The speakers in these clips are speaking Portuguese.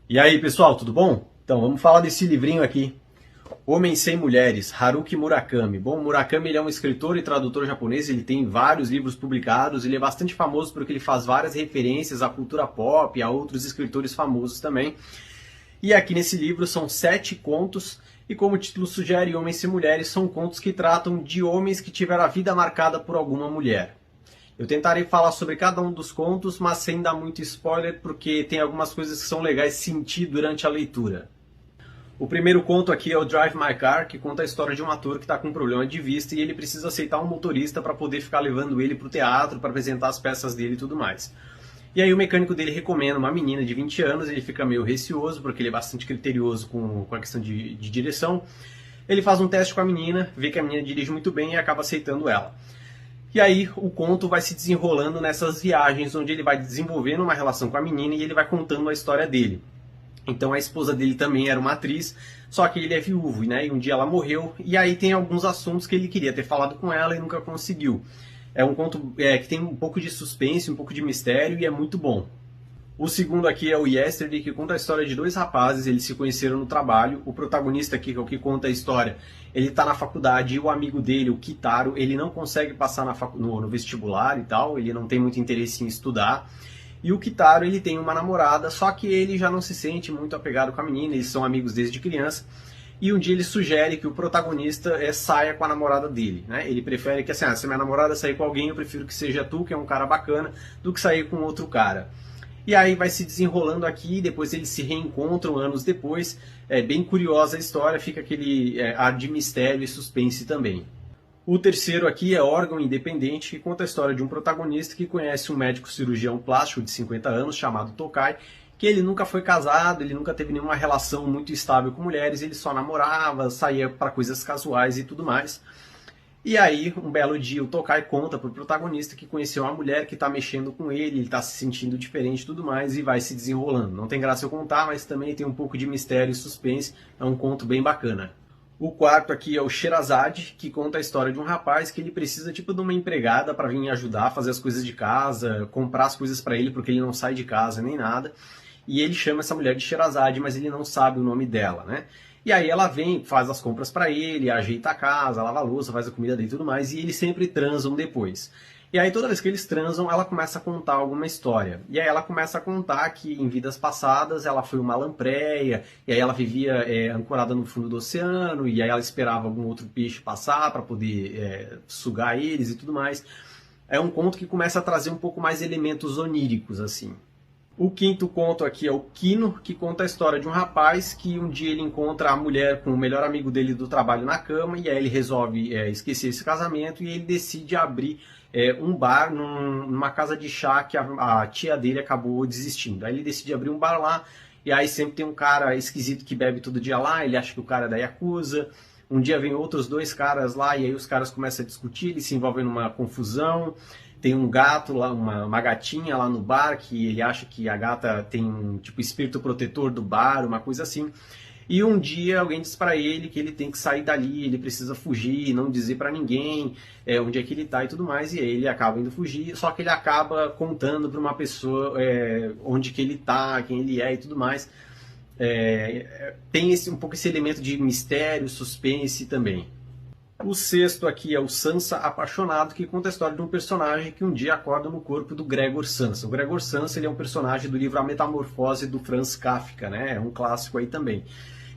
E aí, pessoal, tudo bom? Então, vamos falar desse livrinho aqui, Homens Sem Mulheres, Haruki Murakami. Bom, Murakami ele é um escritor e tradutor japonês, ele tem vários livros publicados, ele é bastante famoso porque ele faz várias referências à cultura pop e a outros escritores famosos também. E aqui nesse livro são 7 contos, e como o título sugere, Homens Sem Mulheres são contos que tratam de homens que tiveram a vida marcada por alguma mulher. Eu tentarei falar sobre cada um dos contos, mas sem dar muito spoiler, porque tem algumas coisas que são legais de sentir durante a leitura. O primeiro conto aqui é o Drive My Car, que conta a história de um ator que está com um problema de vista e ele precisa aceitar um motorista para poder ficar levando ele para o teatro, para apresentar as peças dele e tudo mais. E aí o mecânico dele recomenda uma menina de 20 anos, ele fica meio receoso, porque ele é bastante criterioso com a questão de direção. Ele faz um teste com a menina, vê que a menina dirige muito bem e acaba aceitando ela. E aí o conto vai se desenrolando nessas viagens, onde ele vai desenvolvendo uma relação com a menina e ele vai contando a história dele. Então a esposa dele também era uma atriz, só que ele é viúvo, né? E um dia ela morreu, e aí tem alguns assuntos que ele queria ter falado com ela e nunca conseguiu. É um conto que tem um pouco de suspense, um pouco de mistério e é muito bom. O segundo aqui é o Yesterday, que conta a história de 2 rapazes, eles se conheceram no trabalho. O protagonista aqui, que é o que conta a história, ele está na faculdade e o amigo dele, o Kitaro, ele não consegue passar no vestibular e tal, ele não tem muito interesse em estudar. E o Kitaro, ele tem uma namorada, só que ele já não se sente muito apegado com a menina, eles são amigos desde criança. E um dia ele sugere que o protagonista saia com a namorada dele, né? Ele prefere que, assim, se minha namorada sair com alguém, eu prefiro que seja tu, que é um cara bacana, do que sair com outro cara. E aí vai se desenrolando aqui, depois eles se reencontram anos depois. É bem curiosa a história, fica aquele ar de mistério e suspense também. O terceiro aqui é Órgão Independente, que conta a história de um protagonista que conhece um médico cirurgião plástico de 50 anos, chamado Tokai, que ele nunca foi casado, ele nunca teve nenhuma relação muito estável com mulheres, ele só namorava, saía para coisas casuais e tudo mais. E aí, um belo dia, o Tokai conta pro protagonista que conheceu uma mulher que está mexendo com ele está se sentindo diferente e tudo mais, e vai se desenrolando. Não tem graça eu contar, mas também tem um pouco de mistério e suspense, é um conto bem bacana. O quarto aqui é o Sherazade, que conta a história de um rapaz que ele precisa tipo de uma empregada para vir ajudar a fazer as coisas de casa, comprar as coisas para ele, porque ele não sai de casa nem nada. E ele chama essa mulher de Sherazade, mas ele não sabe o nome dela, né? E aí ela vem, faz as compras para ele, ajeita a casa, lava a louça, faz a comida dele e tudo mais, e eles sempre transam depois. E aí toda vez que eles transam, ela começa a contar alguma história. E aí ela começa a contar que em vidas passadas ela foi uma lampreia, e aí ela vivia ancorada no fundo do oceano, e aí ela esperava algum outro peixe passar para poder sugar eles e tudo mais. É um conto que começa a trazer um pouco mais elementos oníricos, assim. O quinto conto aqui é o Kino, que conta a história de um rapaz que um dia ele encontra a mulher com o melhor amigo dele do trabalho na cama, e aí ele resolve esquecer esse casamento e ele decide abrir um bar numa casa de chá que a tia dele acabou desistindo. Aí ele decide abrir um bar lá, e aí sempre tem um cara esquisito que bebe todo dia lá, ele acha que o cara é da Yakuza. Um dia vem outros 2 caras lá, e aí os caras começam a discutir, eles se envolvem numa confusão. Tem um gato lá, uma gatinha lá no bar, que ele acha que a gata tem um tipo espírito protetor do bar, uma coisa assim. E um dia alguém diz pra ele que ele tem que sair dali, ele precisa fugir, não dizer pra ninguém onde é que ele tá e tudo mais, e aí ele acaba indo fugir, só que ele acaba contando pra uma pessoa onde que ele tá, quem ele é e tudo mais. Tem um pouco esse elemento de mistério, suspense também. O sexto aqui é o Sansa Apaixonado, que conta a história de um personagem que um dia acorda no corpo do Gregor Samsa. O Gregor Samsa ele é um personagem do livro A Metamorfose do Franz Kafka, né? É um clássico aí também.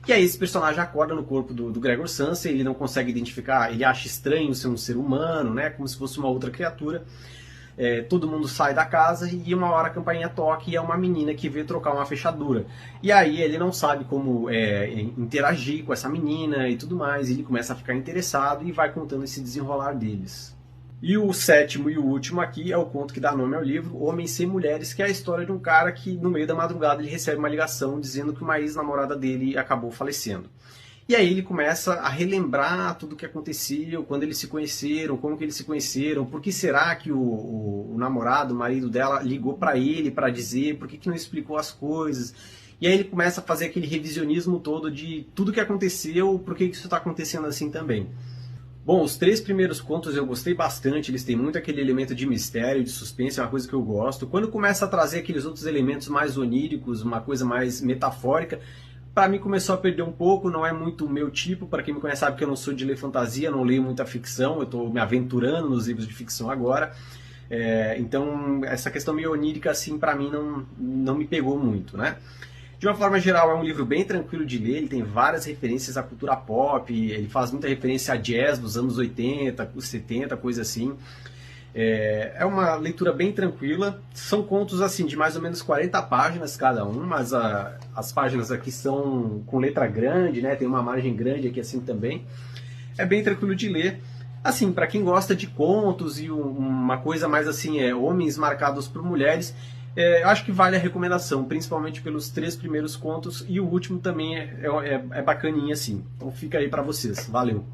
E aí esse personagem acorda no corpo do Gregor Samsa, ele não consegue identificar, ele acha estranho ser um ser humano, né? Como se fosse uma outra criatura. Todo mundo sai da casa e uma hora a campainha toca e é uma menina que veio trocar uma fechadura. E aí ele não sabe como interagir com essa menina e tudo mais, e ele começa a ficar interessado e vai contando esse desenrolar deles. E o sétimo e o último aqui é o conto que dá nome ao livro, Homens Sem Mulheres, que é a história de um cara que no meio da madrugada ele recebe uma ligação dizendo que uma ex-namorada dele acabou falecendo. E aí ele começa a relembrar tudo o que aconteceu, quando eles se conheceram, como que eles se conheceram, por que será que o namorado, o marido dela, ligou para ele para dizer, por que não explicou as coisas. E aí ele começa a fazer aquele revisionismo todo de tudo que aconteceu, por que isso está acontecendo assim também. Bom, os 3 primeiros contos eu gostei bastante, eles têm muito aquele elemento de mistério, de suspense, é uma coisa que eu gosto. Quando começa a trazer aqueles outros elementos mais oníricos, uma coisa mais metafórica, para mim começou a perder um pouco, não é muito o meu tipo. Para quem me conhece sabe que eu não sou de ler fantasia, não leio muita ficção, eu estou me aventurando nos livros de ficção agora. Então essa questão meio onírica assim para mim não me pegou muito, né? De uma forma geral, é um livro bem tranquilo de ler, ele tem várias referências à cultura pop, ele faz muita referência a jazz dos anos 80, 70, coisa assim. É uma leitura bem tranquila, são contos assim de mais ou menos 40 páginas cada um, mas as páginas aqui são com letra grande, né? Tem uma margem grande aqui assim também. É bem tranquilo de ler. Assim, para quem gosta de contos e uma coisa mais assim, homens marcados por mulheres, eu acho que vale a recomendação, principalmente pelos 3 primeiros contos, e o último também é bacaninha assim. Então fica aí para vocês. Valeu!